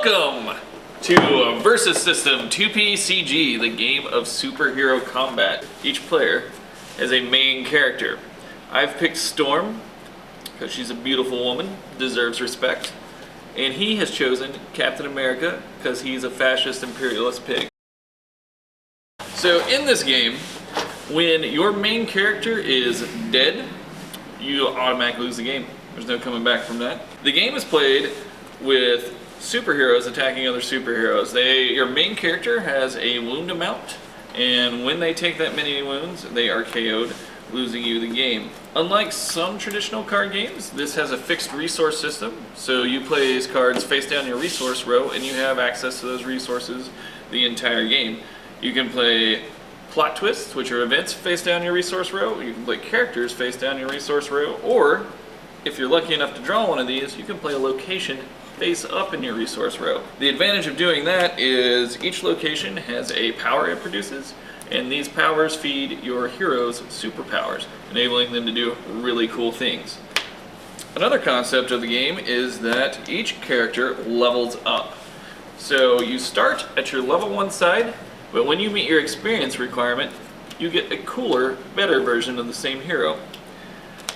Welcome to Versus System 2PCG, the game of superhero combat. Each player has a main character. I've picked Storm because she's a beautiful woman, deserves respect. And he has chosen Captain America because he's a fascist imperialist pig. So in this game, when your main character is dead, you automatically lose the game. There's no coming back from that. The game is played with superheroes attacking other superheroes. Your main character has a wound amount, and when they take that many wounds, they are KO'd, losing you the game. Unlike some traditional card games, this has a fixed resource system, so you place cards face down your resource row, and you have access to those resources the entire game. You can play plot twists, which are events face down your resource row. You can play characters face down your resource row, or if you're lucky enough to draw one of these, you can play a location face up in your resource row. The advantage of doing that is each location has a power it produces, and these powers feed your heroes superpowers, enabling them to do really cool things. Another concept of the game is that each character levels up. So you start at your level 1 side, but when you meet your experience requirement, you get a cooler, better version of the same hero.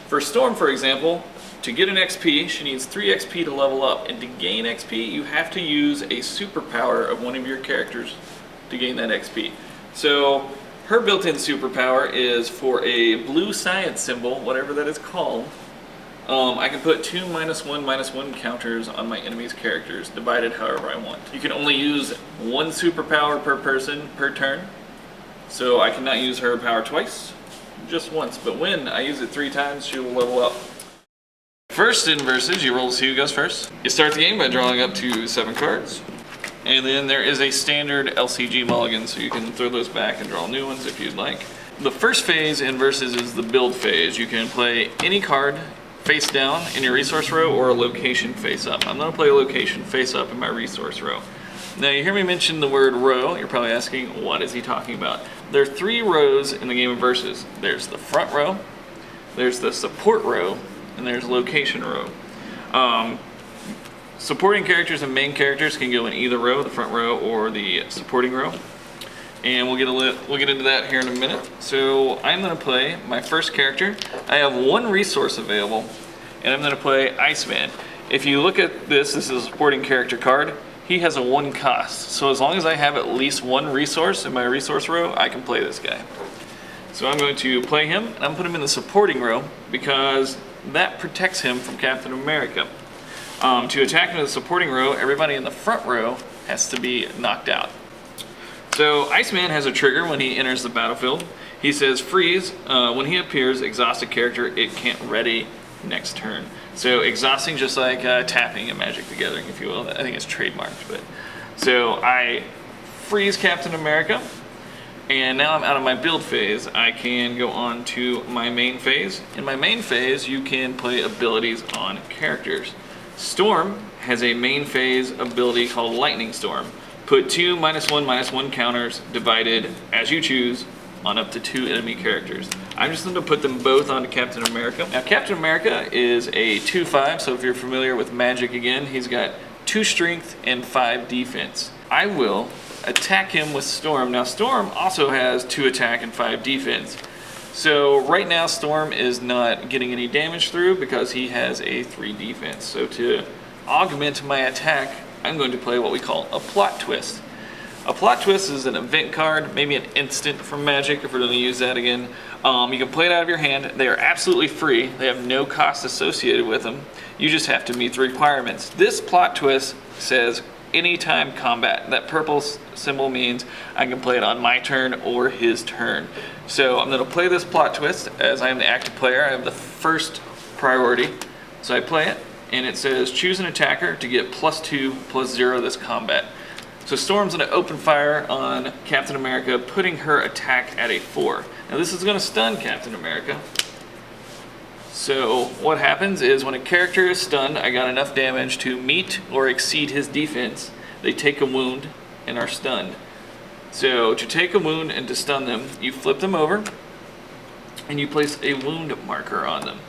For Storm, for example, to get an XP, she needs 3 XP to level up, and to gain XP, you have to use a superpower of one of your characters to gain that XP. So her built-in superpower is for a blue science symbol, whatever that is called. I can put 2 -1/-1 counters on my enemy's characters, divided however I want. You can only use 1 superpower per person per turn, so I cannot use her power twice, just once. But when I use it 3 times, she will level up. First in Versus, you roll to see who goes first. You start the game by drawing up to 7 cards. And then there is a standard LCG mulligan, so you can throw those back and draw new ones if you'd like. The first phase in Versus is the build phase. You can play any card face down in your resource row or a location face up. I'm going to play a location face up in my resource row. Now you hear me mention the word row, you're probably asking, what is he talking about? There are 3 rows in the game of Versus. There's the front row, there's the support row, and there's location row. Supporting characters and main characters can go in either row, the front row or the supporting row. And we'll get into that here in a minute. So I'm going to play my first character. I have 1 resource available, and I'm going to play Iceman. If you look at this is a supporting character card. He has a 1 cost. So as long as I have at least 1 resource in my resource row, I can play this guy. So I'm going to play him, and I'm put him in the supporting row because that protects him from Captain America. To attack into the supporting row, everybody in the front row has to be knocked out. So Iceman has a trigger when he enters the battlefield. He says freeze. When he appears, exhaust a character it can't ready next turn. So exhausting, just like tapping in Magic the Gathering, if you will. I think it's trademarked. But so I freeze Captain America, and now I'm out of my build phase. I can go on to my main phase. In my main phase, you can play abilities on characters. Storm has a main phase ability called Lightning Storm. Put 2 -1/-1 counters divided as you choose on up to 2 enemy characters. I'm just going to put them both onto Captain America. Now Captain America is a 2/5, so if you're familiar with Magic again, he's got 2 strength and 5 defense. I will attack him with Storm. Now Storm also has 2 attack and 5 defense. So right now Storm is not getting any damage through because he has a 3 defense. So to augment my attack, I'm going to play what we call a plot twist. A plot twist is an event card, maybe an instant from Magic if we're going to use that again. You can play it out of your hand. They are absolutely free. They have no cost associated with them. You just have to meet the requirements. This plot twist says anytime combat. That purple symbol means I can play it on my turn or his turn. So I'm going to play this plot twist as I am the active player. I have the first priority. So I play it, and it says choose an attacker to get +2/+0 this combat. So Storm's going to open fire on Captain America, putting her attack at a 4. Now this is going to stun Captain America. So what happens is when a character is stunned, I got enough damage to meet or exceed his defense. They take a wound and are stunned. So to take a wound and to stun them, you flip them over and you place a wound marker on them.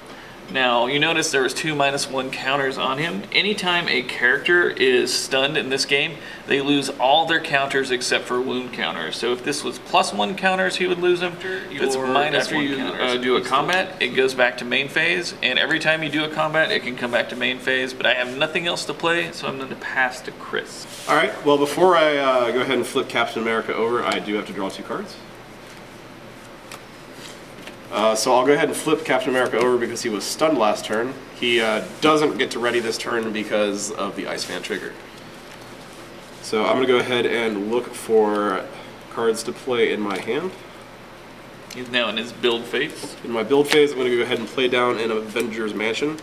Now, you notice there was 2 -1 counters on him. Anytime a character is stunned in this game, they lose all their counters except for wound counters. So if this was +1 counters, he would lose them. If it's -1 counters, do a combat, it goes back to main phase. And every time you do a combat, it can come back to main phase. But I have nothing else to play, so I'm going to pass to Chris. All right, well, before I go ahead and flip Captain America over, I do have to draw 2 cards. So I'll go ahead and flip Captain America over because he was stunned last turn. He doesn't get to ready this turn because of the Iceman trigger. So I'm going to go ahead and look for cards to play in my hand. He's now in his build phase. In my build phase, I'm going to go ahead and play down an Avengers Mansion.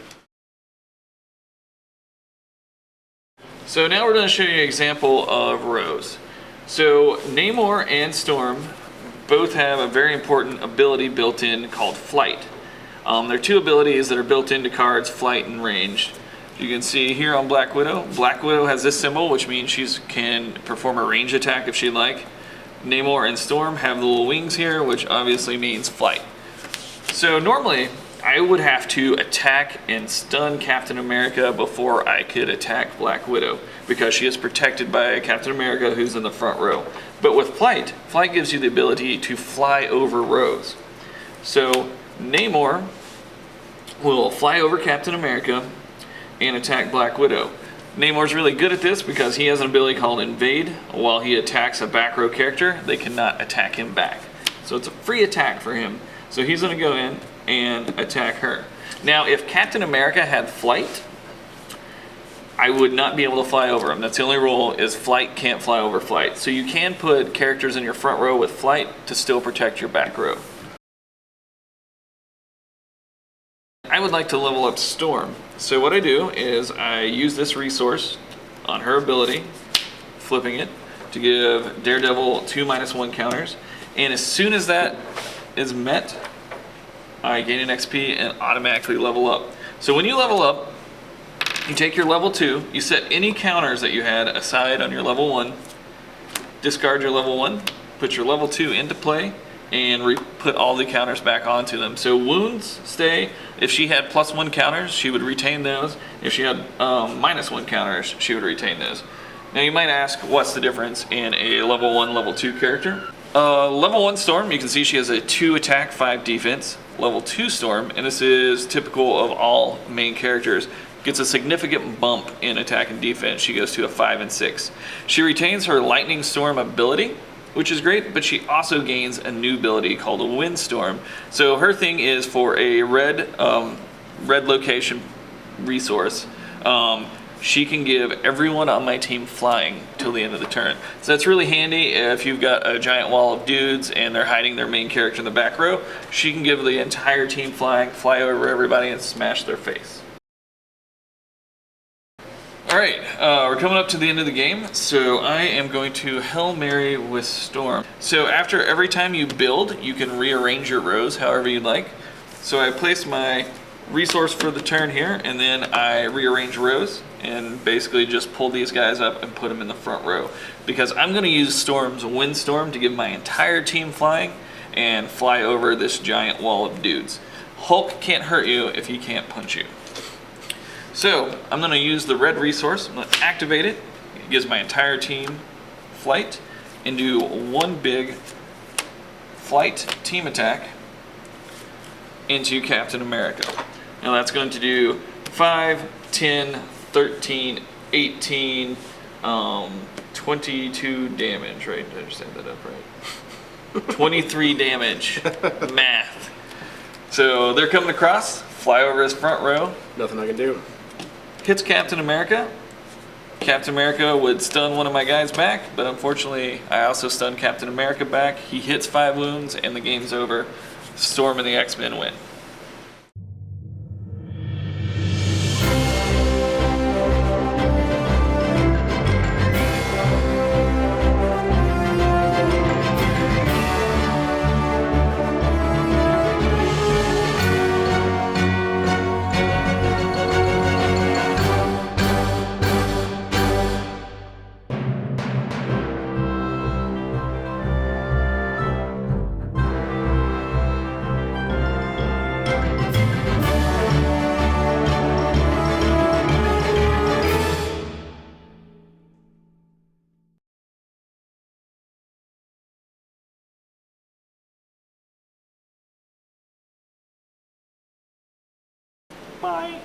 So now we're going to show you an example of Rose. So Namor and Storm both have a very important ability built in called Flight. There are 2 abilities that are built into cards, Flight and Range. You can see here on Black Widow. Black Widow has this symbol, which means she can perform a range attack if she'd like. Namor and Storm have the little wings here, which obviously means Flight. So normally, I would have to attack and stun Captain America before I could attack Black Widow, because she is protected by Captain America, who's in the front row. But with Flight, Flight gives you the ability to fly over Rose. So Namor will fly over Captain America and attack Black Widow. Namor's really good at this because he has an ability called Invade. While he attacks a back row character, they cannot attack him back. So it's a free attack for him. So he's going to go in and attack her. Now, if Captain America had Flight, I would not be able to fly over him. That's the only rule, is Flight can't fly over Flight. So you can put characters in your front row with Flight to still protect your back row. I would like to level up Storm. So what I do is I use this resource on her ability, flipping it, to give Daredevil 2 -1 counters. And as soon as that is met, I gain an XP and automatically level up. So when you level up, you take your level 2, you set any counters that you had aside on your level 1, discard your level 1, put your level 2 into play, and put all the counters back onto them. So wounds stay. If she had +1 counters, she would retain those. If she had -1 counters, she would retain those. Now you might ask, what's the difference in a level 1, level 2 character? Level 1 Storm, you can see she has a 2 attack, 5 defense. Level 2 Storm, and this is typical of all main characters, gets a significant bump in attack and defense. She goes to a 5 and 6. She retains her Lightning Storm ability, which is great, but she also gains a new ability called a Windstorm. So her thing is for a red location resource, she can give everyone on my team flying till the end of the turn. So that's really handy if you've got a giant wall of dudes and they're hiding their main character in the back row. She can give the entire team flying, fly over everybody and smash their face. Alright, we're coming up to the end of the game, so I am going to Hail Mary with Storm. So after every time you build, you can rearrange your rows however you'd like. So I place my resource for the turn here, and then I rearrange rows and basically just pull these guys up and put them in the front row, because I'm going to use Storm's Windstorm to give my entire team flying and fly over this giant wall of dudes. Hulk can't hurt you if he can't punch you. So I'm going to use the red resource. I'm going to activate it. It gives my entire team flight and do one big flight team attack into Captain America. Now that's going to do 5, 10, 13, 18, 22 damage, right? Did I just add that up right? 23 damage. Math. So they're coming across, fly over his front row. Nothing I can do. Hits Captain America. Captain America would stun one of my guys back, but unfortunately I also stun Captain America back. He hits 5 wounds and the game's over. Storm and the X-Men win. Bye.